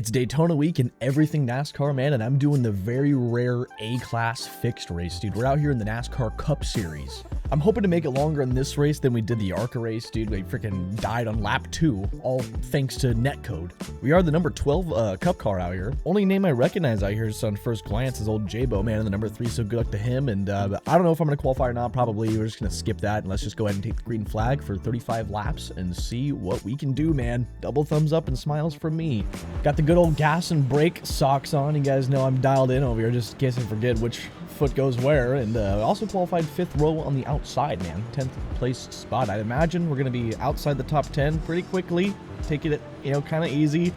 It's Daytona week and everything NASCAR, man, and I'm doing the very rare A-Class fixed race, dude. We're out here in the NASCAR Cup Series. I'm hoping to make it longer in this race than we did the ARCA race, dude. We freaking died on lap 2, all thanks to netcode. We are the number 12 Cup car out here. Only name I recognize out here just on first glance is old J-Bo, man, in the number 3, so good luck to him. And I don't know if I'm going to qualify or not, probably. We're just going to skip that, and let's just go ahead and take the green flag for 35 laps and see what we can do, man. Double thumbs up and smiles from me. Got the good old gas and brake socks on. You guys know I'm dialed in over here, just in case I forget which foot goes where. And also qualified 5th row on the outside, man. 10th place spot. I'd imagine we're going to be outside the top 10 pretty quickly. Taking it, kind of easy.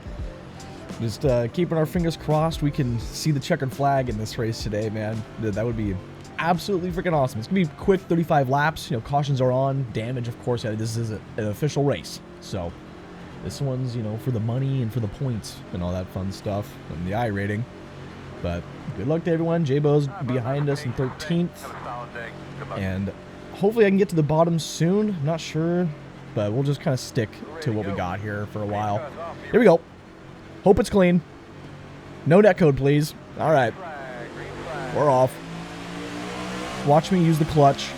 Just keeping our fingers crossed we can see the checkered flag in this race today, man. That would be absolutely freaking awesome. It's going to be quick 35 laps. Cautions are on. Damage, of course. This is an official race. So this one's, for the money and for the points and all that fun stuff and the iRating. But good luck to everyone. J-Bo's behind us in 13th. And hopefully I can get to the bottom soon. I'm not sure, but we'll just kind of stick to what we got here for a while. Here we go. Hope it's clean. No netcode, please. All right. We're off. Watch me use the clutch.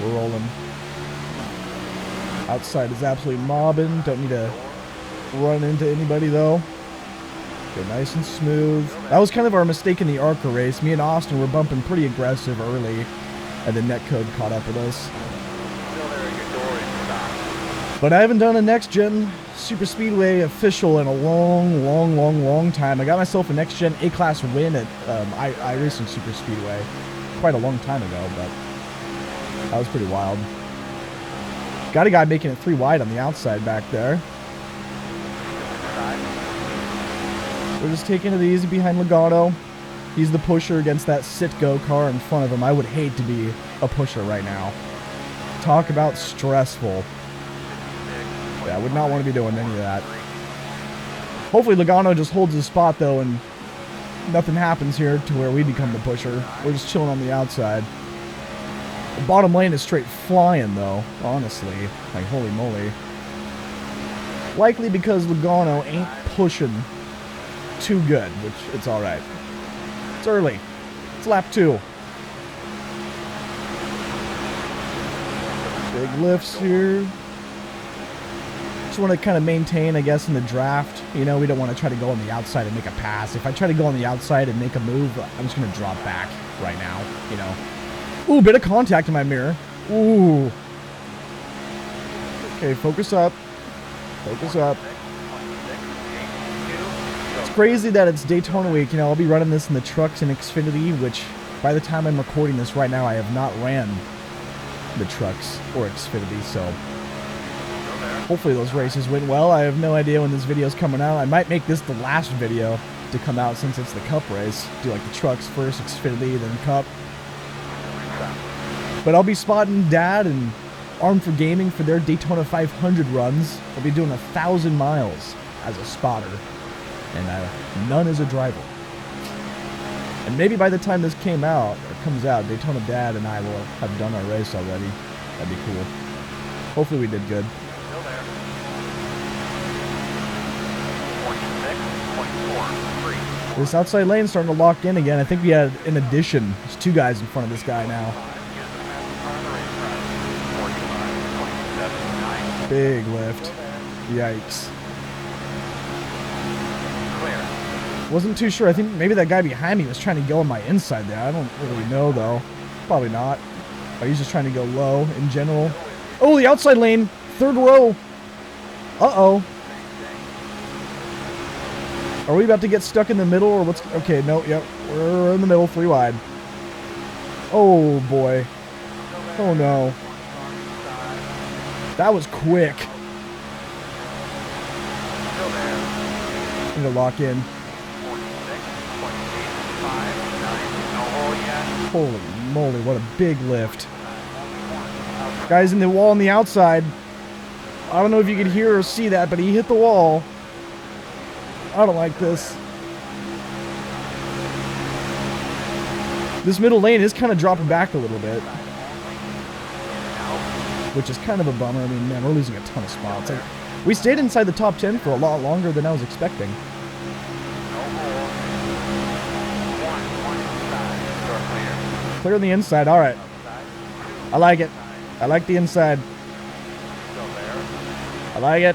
We're rolling. Outside is absolutely mobbing. Don't need to run into anybody, though. Go nice and smooth. That was kind of our mistake in the ARCA race. Me and Austin were bumping pretty aggressive early, and the netcode caught up with us. But I haven't done a next-gen Super Speedway official in a long time. I got myself a next-gen A-Class win at iRacing Super Speedway quite a long time ago, but that was pretty wild. Got a guy making it 3 wide on the outside back there. We're just taking it easy behind Logano. He's the pusher against that Citgo car in front of him. I would hate to be a pusher right now. Talk about stressful. Yeah, I would not want to be doing any of that. Hopefully Logano just holds his spot, though, and nothing happens here to where we become the pusher. We're just chilling on the outside. The bottom lane is straight flying, though, honestly. Like, holy moly. Likely because Logano ain't pushing too good, which it's all right. It's early. It's lap 2. Big lifts here. Just want to kind of maintain, I guess, in the draft. We don't want to try to go on the outside and make a pass. If I try to go on the outside and make a move, I'm just going to drop back right now, Ooh, bit of contact in my mirror. Ooh. Okay, focus up. Focus up. It's crazy that it's Daytona week. I'll be running this in the trucks in Xfinity, which by the time I'm recording this right now, I have not ran the trucks or Xfinity, so hopefully those races went well. I have no idea when this video is coming out. I might make this the last video to come out since it's the Cup race. Do like the trucks first, Xfinity, then Cup. But I'll be spotting Dad and Armed for Gaming for their Daytona 500 runs. I'll be doing 1,000 miles as a spotter, and none as a driver. And maybe by the time this comes out, Daytona Dad and I will have done our race already. That'd be cool. Hopefully we did good. This outside lane is starting to lock in again. I think we had an addition. There's 2 guys in front of this guy now. Big lift. Yikes. Wasn't too sure. I think maybe that guy behind me was trying to go on my inside there. I don't really know, though. Probably not. But he's just trying to go low in general. Oh, the outside lane. 3rd row. Uh-oh. Are we about to get stuck in the middle, or what's... Okay, no, yep. We're in the middle, 3 wide. Oh, boy. Oh, no. That was quick. I'm going to lock in. Holy moly, what a big lift. Guys in the wall on the outside. I don't know if you could hear or see that, but he hit the wall. I don't like this. This middle lane is kind of dropping back a little bit. which is kind of a bummer. I mean, man, we're losing a ton of spots. Like, we stayed inside the top 10 for a lot longer than I was expecting. Clear on the inside. All right. I like it. I like the inside. I like it.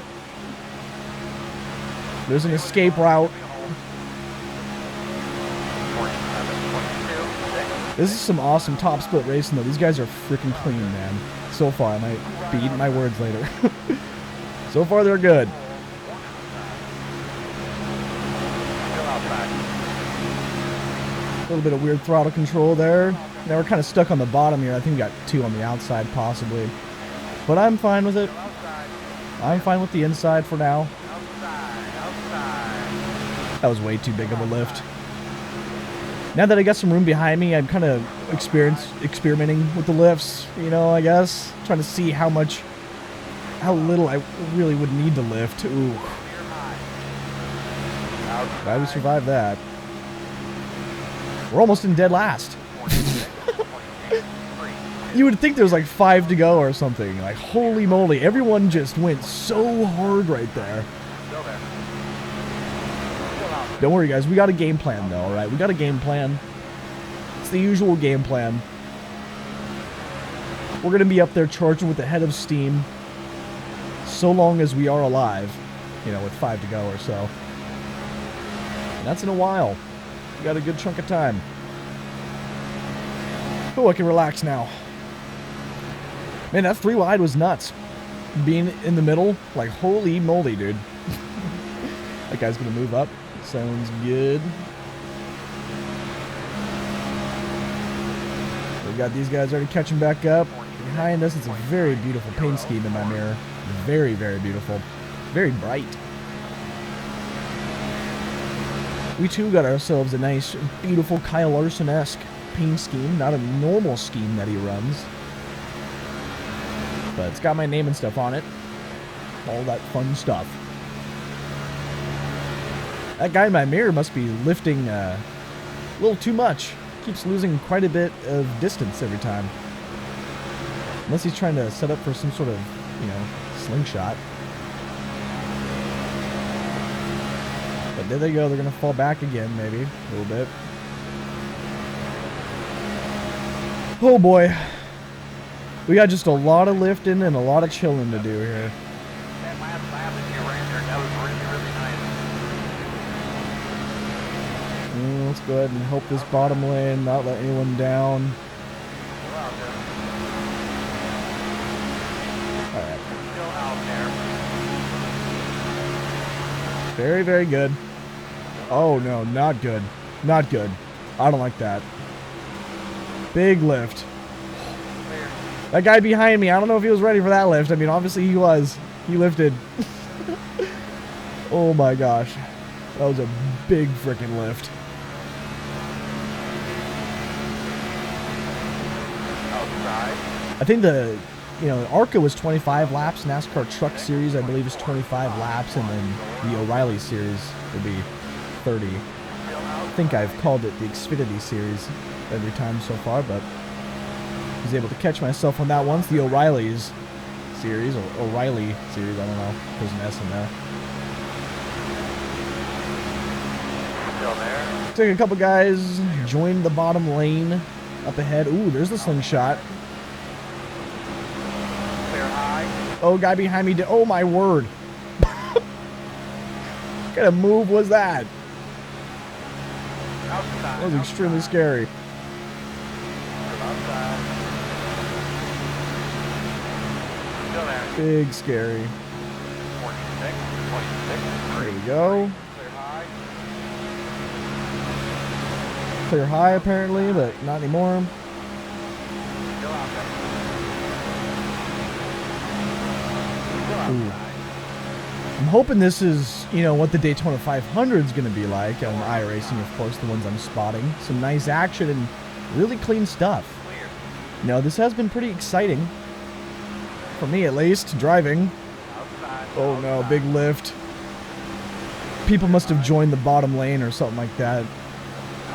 There's an escape route. This is some awesome top split racing, though. These guys are freaking clean, man. So far, I might be eating my words later. So far, they're good. A little bit of weird throttle control there. Now we're kind of stuck on the bottom here. I think we got 2 on the outside, possibly. But I'm fine with it. I'm fine with the inside for now. That was way too big of a lift. Now that I got some room behind me, I'm kind of experimenting with the lifts, you know, I guess. Trying to see how little I really would need to lift. Ooh. Glad we survived that. We're almost in dead last. You would think there was like 5 to go or something. Like, holy moly, everyone just went so hard right there. Don't worry, guys. We got a game plan, though, all right? We got a game plan. It's the usual game plan. We're going to be up there charging with the head of steam so long as we are alive, you know, with 5 to go or so. And that's in a while. We got a good chunk of time. Oh, I can relax now. Man, that 3 wide was nuts. Being in the middle, like, holy moly, dude. That guy's going to move up. Sounds good. We got these guys already catching back up. Behind us, it's a very beautiful paint scheme in my mirror. Very, very beautiful. Very bright. We too got ourselves a nice, beautiful Kyle Larson-esque paint scheme. Not a normal scheme that he runs. But it's got my name and stuff on it. All that fun stuff. That guy in my mirror must be lifting a little too much. Keeps losing quite a bit of distance every time. Unless he's trying to set up for some sort of, you know, slingshot. But there they go. They're going to fall back again, maybe. A little bit. Oh, boy. We got just a lot of lifting and a lot of chilling to do here. Let's go ahead and help this bottom lane, not let anyone down. Alright. Very, very good. Oh, no, not good. Not good. I don't like that. Big lift. That guy behind me, I don't know if he was ready for that lift. I mean, obviously he was. He lifted. Oh my gosh. That was a big freaking lift. I think the ARCA was 25 laps. NASCAR Truck Series, I believe, is 25 laps. And then the O'Reilly Series would be 30. I think I've called it the Xfinity Series every time so far, but I was able to catch myself on that once. The O'Reilly's Series, or O'Reilly Series, I don't know. There's an S in there. Still there. Took a couple guys, joined the bottom lane up ahead. Ooh, there's the slingshot. Clear high. Oh, guy behind me. Oh, my word. What kind of move was that? That was extremely scary. Big scary. There we go. Clear high apparently, but not anymore. Ooh. I'm hoping this is, what the Daytona 500 is going to be like on iRacing, of course, the ones I'm spotting. Some nice action and really clean stuff. This has been pretty exciting. For me, at least, driving. Oh no, big lift. People must have joined the bottom lane or something like that.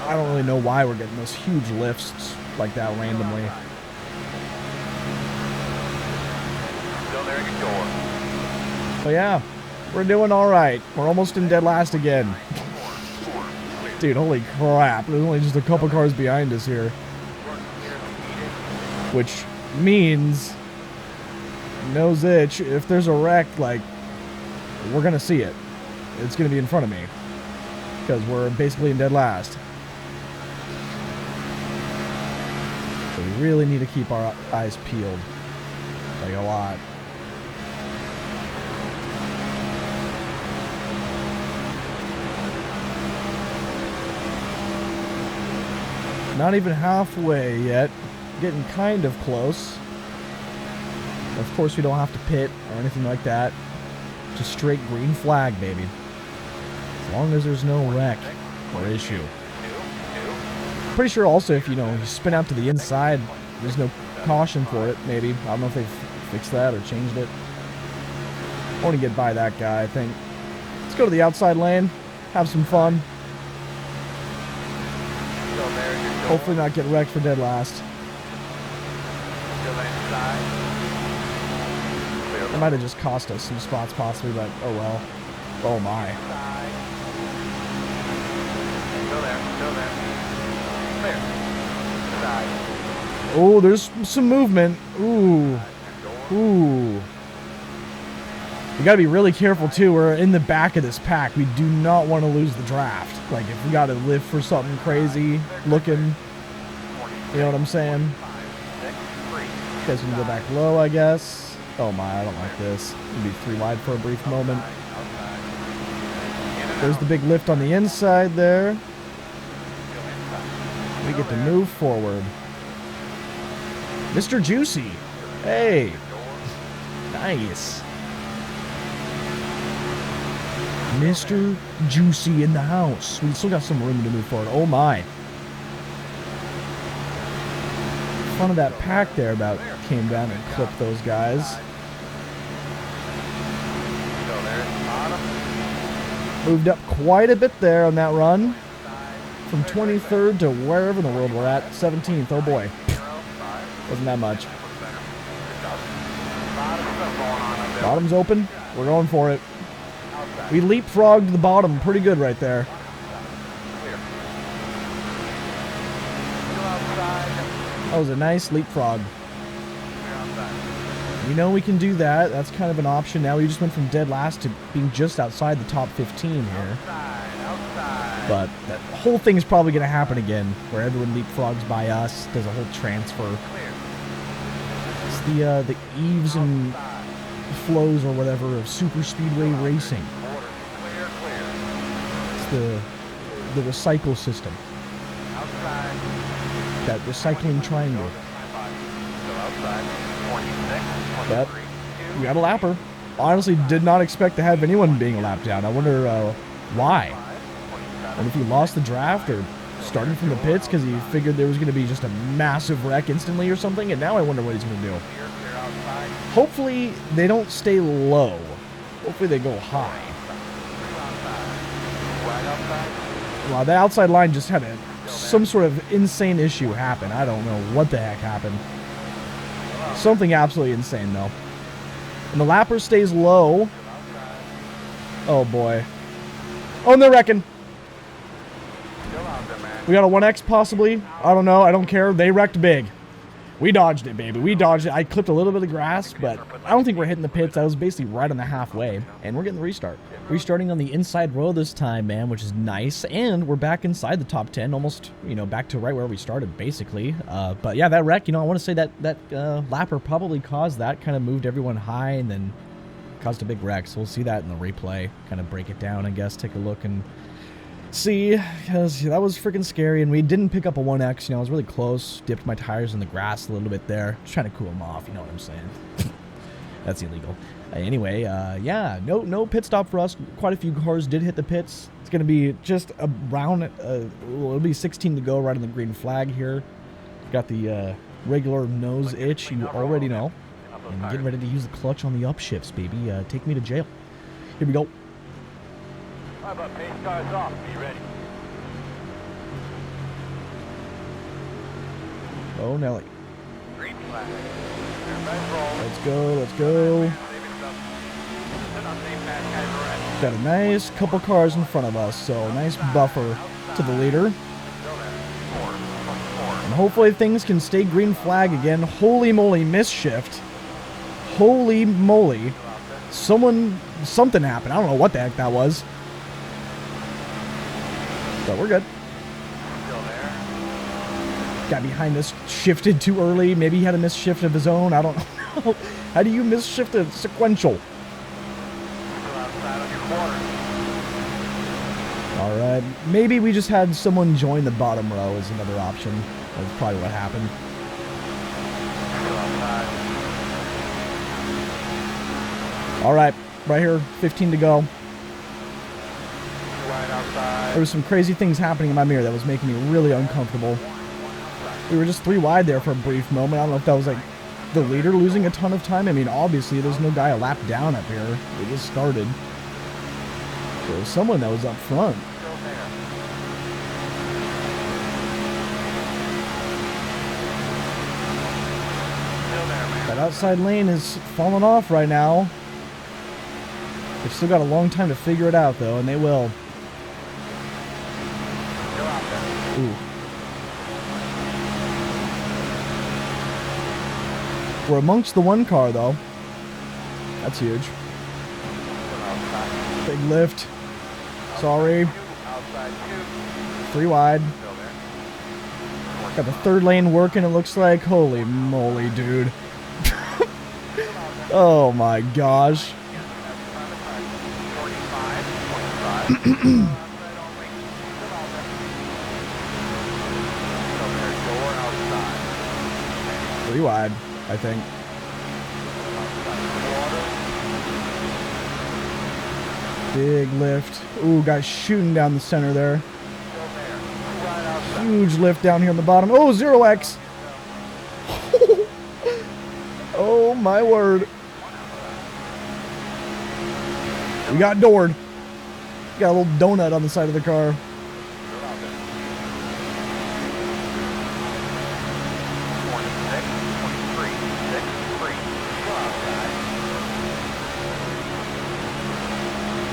I don't really know why we're getting those huge lifts like that randomly. But yeah, we're doing all right. We're almost in dead last again. Dude, holy crap. There's only just a couple cars behind us here. Which means, nose itch, if there's a wreck, like, we're going to see it. It's going to be in front of me. Because we're basically in dead last. So we really need to keep our eyes peeled. Like, a lot. Not even halfway yet. Getting kind of close. Of course, we don't have to pit or anything like that. Just straight green flag, baby. As long as there's no wreck or issue. Pretty sure also if, you know, you spin out to the inside, there's no caution for it, maybe. I don't know if they've fixed that or changed it. I want to get by that guy, I think. Let's go to the outside lane. Have some fun. Hopefully not get wrecked for dead last. It might have just cost us some spots possibly, but oh well. Oh my. Oh, there's some movement. Ooh. Ooh. We gotta be really careful too. We're in the back of this pack. We do not want to lose the draft. Like if we gotta live for something crazy looking, you know what I'm saying? You guys can go back low, I guess. Oh my, I don't like this. It'll be 3 wide for a brief moment. There's the big lift on the inside there. We get to move forward. Mr. Juicy. Hey. Nice. Mr. Juicy in the house. We still got some room to move forward. Oh my. Fun of that pack there about came down and clipped those guys. Moved up quite a bit there on that run. From 23rd to wherever in the world we're at. 17th. Oh boy. Wasn't that much. Bottom's open. We're going for it. We leapfrogged the bottom pretty good right there. That was a nice leapfrog. You know we can do that. That's kind of an option. Now we just went from dead last to being just outside the top 15 here. But that whole thing is probably going to happen again, where everyone leapfrogs by us. There's a whole transfer. It's the eaves and flows or whatever of super speedway racing. It's the recycle system. That recycling triangle. But we got a lapper. Honestly, did not expect to have anyone being a lap down. I wonder why. I wonder if he lost the draft or started from the pits because he figured there was going to be just a massive wreck instantly or something. And now I wonder what he's going to do. Hopefully they don't stay low. Hopefully they go high. Wow, that outside line just had some sort of insane issue happen. I don't know what the heck happened. Something absolutely insane, though. And the lapper stays low. Oh, boy. Oh, and they're wrecking. We got a 1X, possibly. I don't know. I don't care. They wrecked big. We dodged it, baby. We dodged it. I clipped a little bit of grass, but I don't think we're hitting the pits. I was basically right on the halfway, and we're getting the restart. Restarting on the inside row this time, man, which is nice, and we're back inside the top 10, almost, you know, back to right where we started, basically. But yeah, that wreck, you know, I want to say that lapper probably caused that, kind of moved everyone high, and then caused a big wreck, so we'll see that in the replay, kind of break it down, I guess, take a look and see, because that was freaking scary, and we didn't pick up a 1X, you know, I was really close, dipped my tires in the grass a little bit there, just trying to cool them off, you know what I'm saying. That's illegal. Anyway, yeah, no pit stop for us. Quite a few cars did hit the pits. It's going to be just around, it'll be 16 to go right on the green flag here. Got the regular nose itch, you already know. And getting ready to use the clutch on the upshifts, baby. Take me to jail. Here we go. How about pace cars off? Be ready. Oh, Nelly. Green flag. Let's go, let's go. Got a nice couple cars in front of us, so nice buffer to the leader. And hopefully things can stay green flag again. Holy moly, misshift. Holy moly. Something happened. I don't know what the heck that was. But we're good. Guy behind us shifted too early. Maybe he had a misshift of his own. I don't know. How do you misshift a sequential? Alright. Maybe we just had someone join the bottom row is another option. That's probably what happened. Alright. Right here. 15 to go. There was some crazy things happening in my mirror that was making me really uncomfortable. We were just 3 wide there for a brief moment. I don't know if that was like the leader losing a ton of time. I mean, obviously there's no guy a lap down up here. They just started. There was someone that was up front. That outside lane is falling off right now. They've still got a long time to figure it out though, and they will. Ooh. We're amongst the 1 car though. That's huge. Big lift. Sorry. 3 wide. Got the 3rd lane working, it looks like. Holy moly, dude. Oh my gosh. Three wide, I think. Big lift. Ooh, guys shooting down the center there. Huge lift down here on the bottom. Oh, 0x. Oh, my word. We got doored. Got a little donut on the side of the car.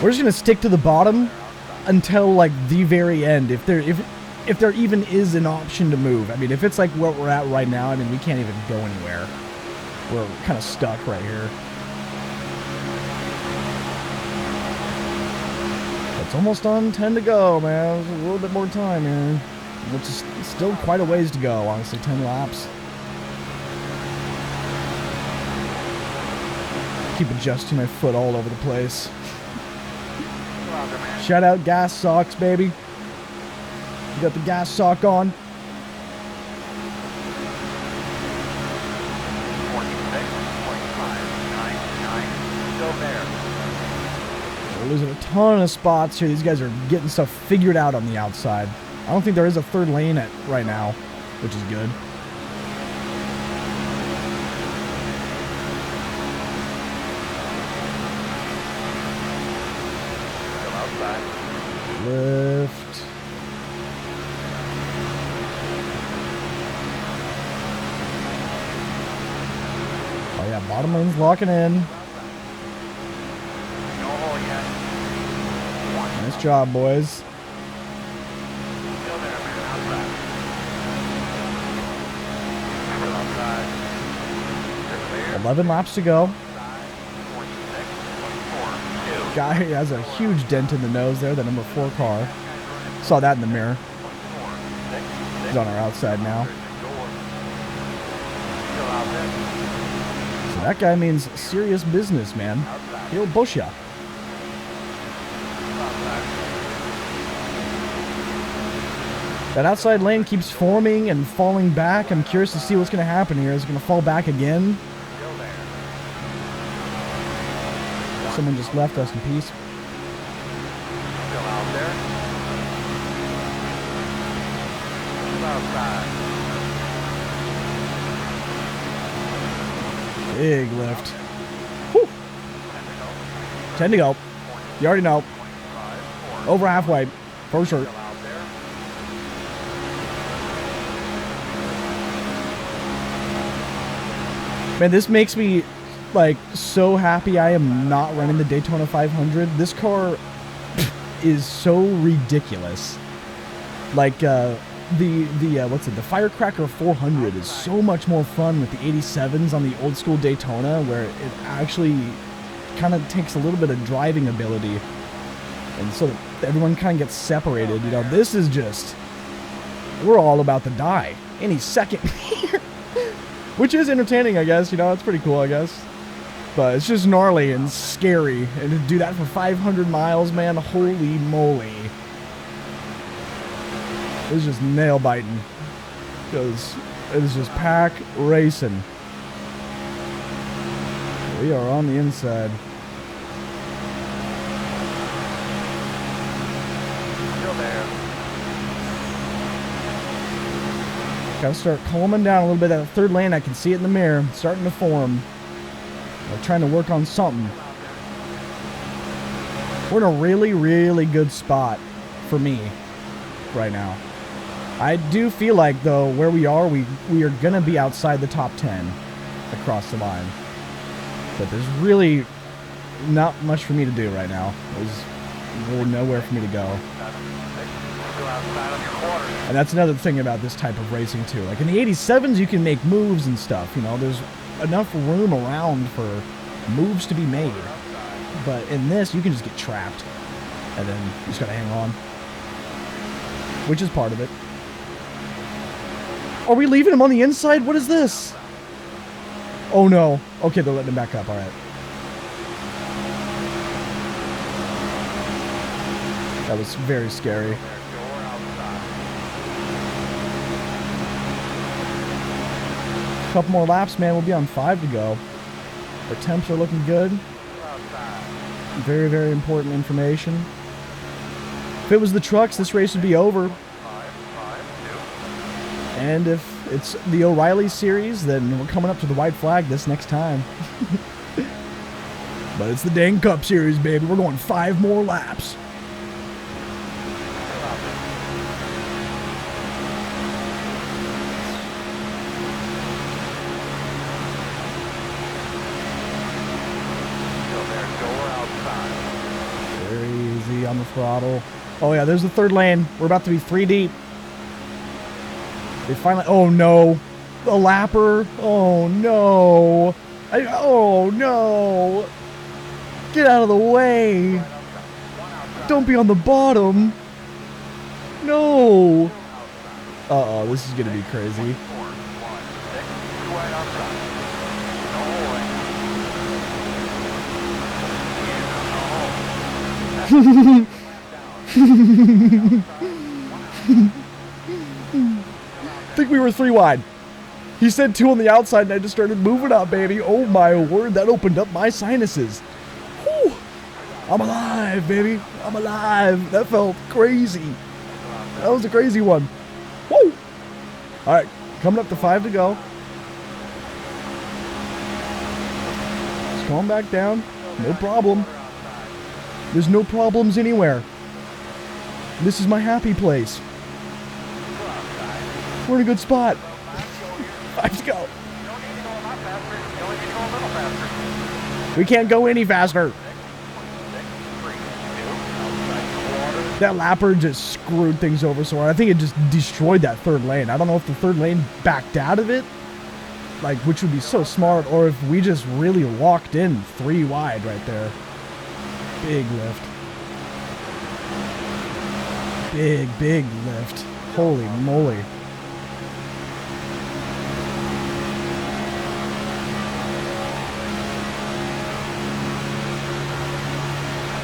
We're just gonna stick to the bottom until like the very end. If there even is an option to move. I mean, if it's like where we're at right now, I mean, we can't even go anywhere. We're kind of stuck right here. It's almost on 10 to go, man. There's a little bit more time here. Which is still quite a ways to go, honestly. 10 laps. Keep adjusting my foot all over the place. Shout out gas socks, baby. You got the gas sock on. 46.599. Still there. We're losing a ton of spots here. These guys are getting stuff figured out on the outside. I don't think there is a 3rd lane right now, which is good. Lift. Oh yeah, bottom lane's locking in. Nice job, boys. 11 laps to go. Guy has a huge dent in the nose there, the number 4 car. Saw that in the mirror. He's on our outside now. So that guy means serious business, man. He'll bush ya. That outside lane keeps forming and falling back. I'm curious to see what's going to happen here. Is it going to fall back again? Someone just left us in peace. Still out there. Still outside. Big lift. Whew. 10 to go. You already know. Over halfway. For sure. Man, this makes me like so happy I am not running the Daytona 500. This car is so ridiculous. Like the Firecracker 400 is so much more fun with the 87s on the old school Daytona, where it actually kind of takes a little bit of driving ability, and so everyone kind of gets separated. You know, this is just, we're all about to die any second here, which is entertaining, I guess. You know, it's pretty cool, I guess. But it's just gnarly and scary, and to do that for 500 miles, man, holy moly. It was just nail biting, because it is just pack racing. We are on the inside. Still there. Gotta start calming down a little bit. That third lane, I can see it in the mirror, it's starting to form. I'm trying to work on something. We're in a really, really good spot for me right now. I do feel like, though, where we are going to be outside the top 10 across the line. But there's really not much for me to do right now. There's really nowhere for me to go. And that's another thing about this type of racing, too. Like, in the 87s, you can make moves and stuff. You know, there's enough room around for moves to be made. But in this, you can just get trapped. And then you just got to hang on. Which is part of it. Are we leaving him on the inside? What is this? Oh no. Okay, they're letting him back up. All right. That was very scary. Couple more laps, man. We'll be on 5 to go. Our temps are looking good. Very, very important information. If it was the trucks, this race would be over. And if it's the O'Reilly series, then we're coming up to the white flag this next time. But it's the dang Cup series, baby. We're going 5 more laps. Very easy on the throttle. Oh yeah, there's the third lane. We're about to be 3 deep. They finally, oh no, the lapper, oh no, oh no, get out of the way, don't be on the bottom, no, uh-oh, this is gonna be crazy. I think we were 3 wide. He said 2 on the outside, and I just started moving up, baby. Oh my word, that opened up my sinuses. Whew. I'm alive, baby. I'm alive. That felt crazy. That was a crazy one. Woo! All right, coming up to 5 to go. Just calm back down. No problem. There's no problems anywhere. This is my happy place. We're in a good spot. 5 to go. We can't go any faster. That lapper just screwed things over so hard. I think it just destroyed that third lane. I don't know if the third lane backed out of it, like, which would be so smart, or if we just really locked in 3 wide right there. Big lift. Big lift. Holy moly.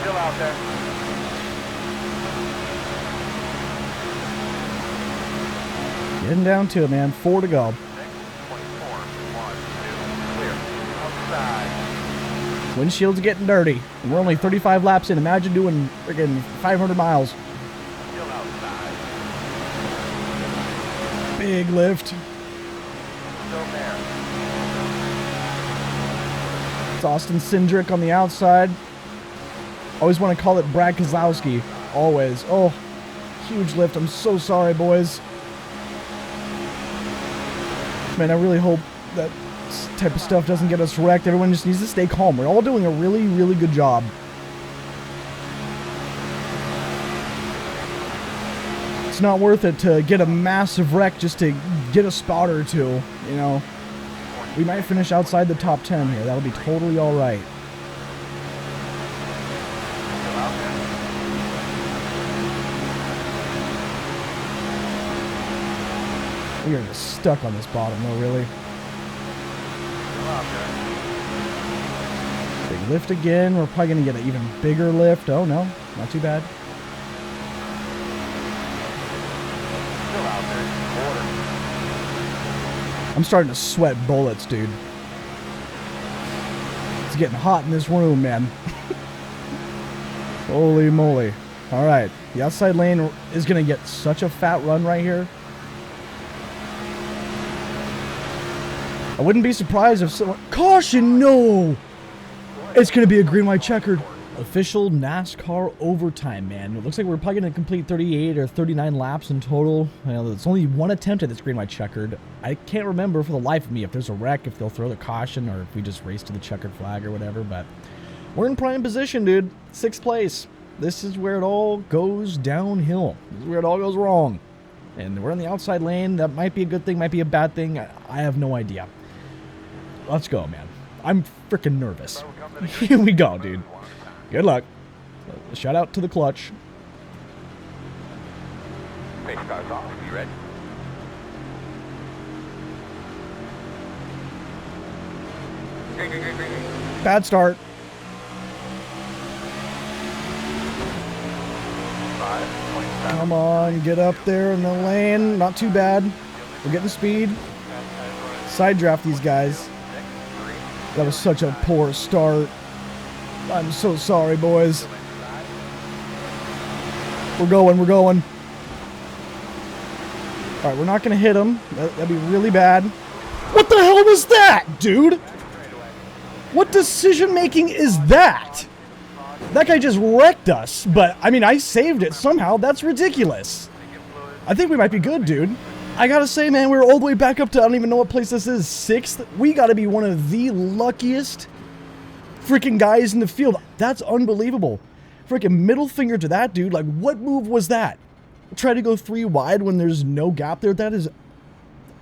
Still out there. Getting down to it, man. 4 to go. 24, 1, 2, clear. Outside. Windshield's getting dirty. And we're only 35 laps in. Imagine doing freaking 500 miles. Still outside. Big lift. Still there. It's Austin Cindric on the outside. Always want to call it Brad Keselowski. Always. Oh, huge lift. I'm so sorry, boys. Man, I really hope that type of stuff doesn't get us wrecked. Everyone just needs to stay calm. We're all doing a really, really good job. It's not worth it to get a massive wreck just to get a spot or two, you know. We might finish outside the top 10 here. That'll be totally all right. We are just stuck on this bottom, though, really. Big lift again. We're probably going to get an even bigger lift. Oh, no. Not too bad. I'm starting to sweat bullets, dude. It's getting hot in this room, man. Holy moly. All right. The outside lane is going to get such a fat run right here. I wouldn't be surprised if someone... Caution, no! It's going to be a green, white, checkered. Official NASCAR overtime, man. It looks like we're probably going to complete 38 or 39 laps in total. Well, it's only one attempt at this green, white, checkered. I can't remember for the life of me if there's a wreck, if they'll throw the caution, or if we just race to the checkered flag or whatever. But we're in prime position, dude. 6th place. This is where it all goes downhill. This is where it all goes wrong. And we're in the outside lane. That might be a good thing, might be a bad thing. I have no idea. Let's go, man. I'm freaking nervous. Here we go, dude. Good luck. Shout out to the clutch. Pace cars off. You ready? Bad start. 5.7. Come on, get up there in the lane. Not too bad. We're getting speed. Side draft these guys. That was such a poor start. I'm so sorry, boys. We're going, we're going. Alright, we're not going to hit him. That'd be really bad. What the hell was that, dude? What decision making is that? That guy just wrecked us, but, I mean, I saved it somehow. That's ridiculous. I think we might be good, dude. I gotta say, man, we're all the way back up to, I don't even know what place this is, 6th. We gotta be one of the luckiest freaking guys in the field. That's unbelievable. Freaking middle finger to that dude. Like, what move was that? Try to go 3 wide when there's no gap there. That is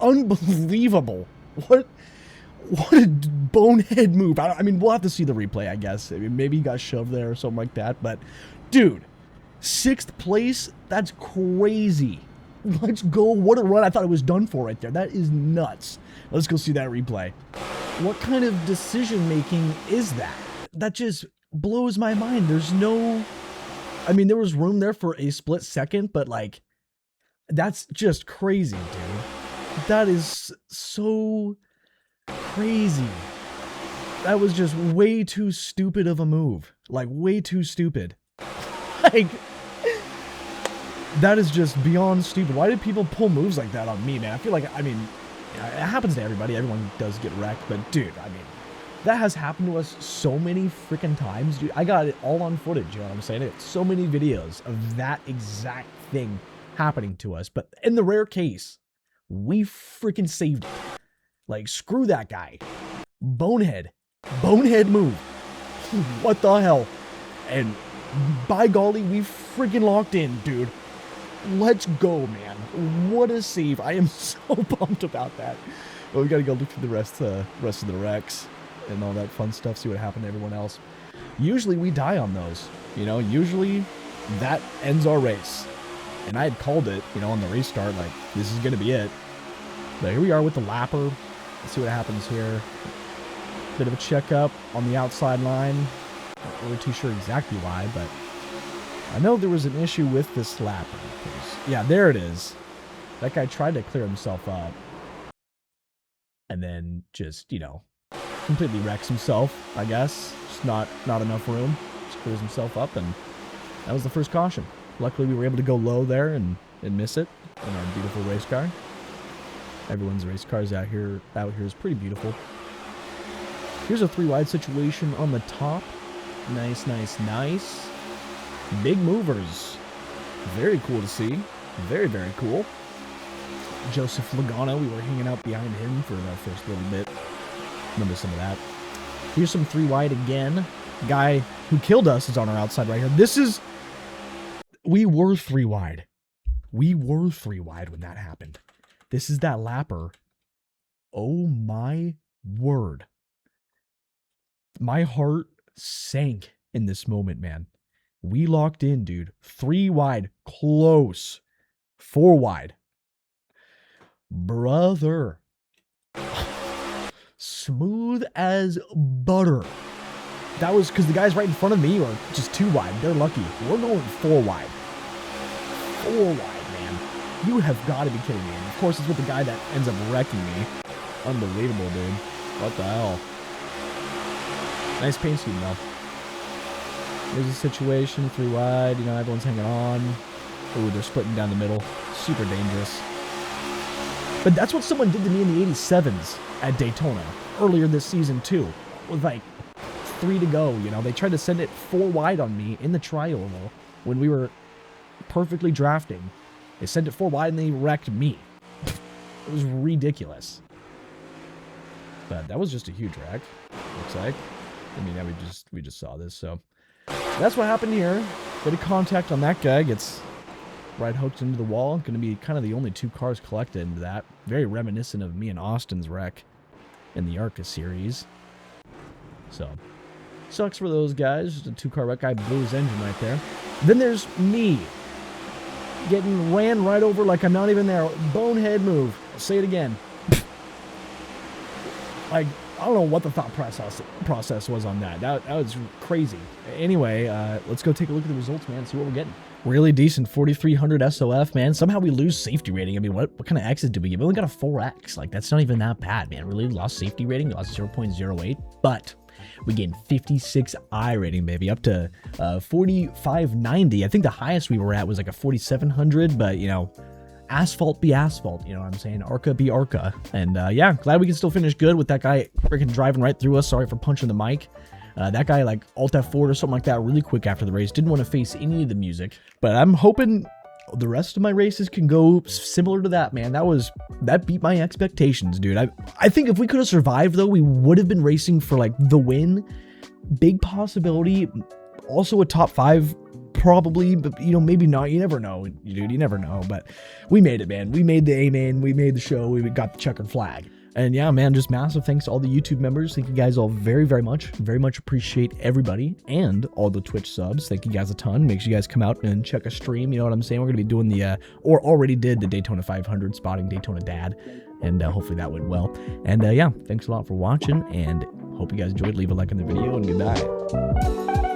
unbelievable. What a bonehead move. I mean, we'll have to see the replay, I guess. I mean, maybe he got shoved there or something like that. But, dude, 6th place? That's crazy. Let's go. What a run. I thought it was done for right there. That is nuts. Let's go see that replay. What kind of decision making is that? That just blows my mind. There's no... I mean, there was room there for a split second, but like, that's just crazy, dude. That is so crazy. That was just way too stupid of a move. Like, way too stupid. Like... That is just beyond stupid. Why did people pull moves like that on me, man? I feel like, I mean, it happens to everybody. Everyone does get wrecked. But, dude, I mean, that has happened to us so many freaking times, dude. I got it all on footage, you know what I'm saying? It's so many videos of that exact thing happening to us. But in the rare case, we freaking saved it. Like, screw that guy. Bonehead. Bonehead move. What the hell? And by golly, we freaking locked in, dude. Let's go, man. What a save. I am so pumped about that. Well, we gotta go look through the rest of the wrecks and all that fun stuff, see what happened to everyone else. Usually we die on those, you know, usually that ends our race. And I had called it, you know, on the race start, like, this is gonna be it. But here we are with the lapper. Let's see what happens here. Bit of a checkup on the outside line. Not really too sure exactly why, but I know there was an issue with this lapper. Yeah, there it is. That guy tried to clear himself up. And then just, you know, completely wrecks himself, I guess. Just not enough room. Just clears himself up, and that was the first caution. Luckily, we were able to go low there and miss it in our beautiful race car. Everyone's race cars out here is pretty beautiful. Here's a 3-wide situation on the top. Nice, nice, nice. Big movers. Very cool to see. Very, very cool. Joseph Logano, we were hanging out behind him for the first little bit. Remember some of that. Here's some 3 wide again. Guy who killed us is on our outside right here. We were 3 wide. We were 3 wide when that happened. This is that lapper. Oh my word. My heart sank in this moment, man. We locked in, dude. 3 wide. Close. 4 wide. Brother. Smooth as butter. That was because the guys right in front of me were just 2 wide. They're lucky. We're going 4 wide. 4 wide, man. You have got to be kidding me. And of course, it's with the guy that ends up wrecking me. Unbelievable, dude. What the hell? Nice paint scheme, though. There's a situation, 3 wide. You know, everyone's hanging on. Ooh, they're splitting down the middle. Super dangerous. But that's what someone did to me in the 87s at Daytona earlier this season, too. With like 3 to go, you know. They tried to send it 4 wide on me in the tri-oval when we were perfectly drafting. They sent it 4 wide and they wrecked me. It was ridiculous. But that was just a huge wreck, looks like. I mean, yeah, we just saw this, so that's what happened here. Bit of contact on that guy, gets right hooked into the wall. Going to be kind of the only 2 cars collected into that. Very reminiscent of me and Austin's wreck in the ARCA series. So, sucks for those guys. Just a 2-car wreck. I blew his engine right there. Then there's me getting ran right over like I'm not even there. Bonehead move. I'll say it again. Like, I don't know what the thought process was on that. That was crazy. Anyway, let's go take a look at the results, man, see what we're getting. Really decent 4,300 SOF, man. Somehow we lose safety rating. I mean, what kind of X's did we give? We only got a 4X. Like, that's not even that bad, man. Really lost safety rating. We lost 0.08. But we gained 56 I rating, baby, up to 4,590. I think the highest we were at was like a 4,700, but, you know, asphalt be asphalt, you know what I'm saying? ARCA be ARCA. And yeah, glad we can still finish good with that guy freaking driving right through us. Sorry for punching the mic. That guy like Alt F4 or something like that really quick after the race. Didn't want to face any of the music. But I'm hoping the rest of my races can go similar to that, man. That beat my expectations, dude. I think if we could have survived, though, we would have been racing for like the win. Big possibility. Also a top 5 probably, but you know, maybe not. You never know, dude. You never know. But we made it, man. We made the A-main. We made the show. We got the checkered flag. And yeah, man, just massive thanks to all the YouTube members. Thank you guys all very, very much. Very much appreciate everybody and all the Twitch subs. Thank you guys a ton. Make sure you guys come out and check a stream. You know what I'm saying? We're going to be doing the, or already did the Daytona 500, spotting Daytona Dad. And hopefully that went well. And yeah, thanks a lot for watching. And hope you guys enjoyed. Leave a like on the video and goodbye.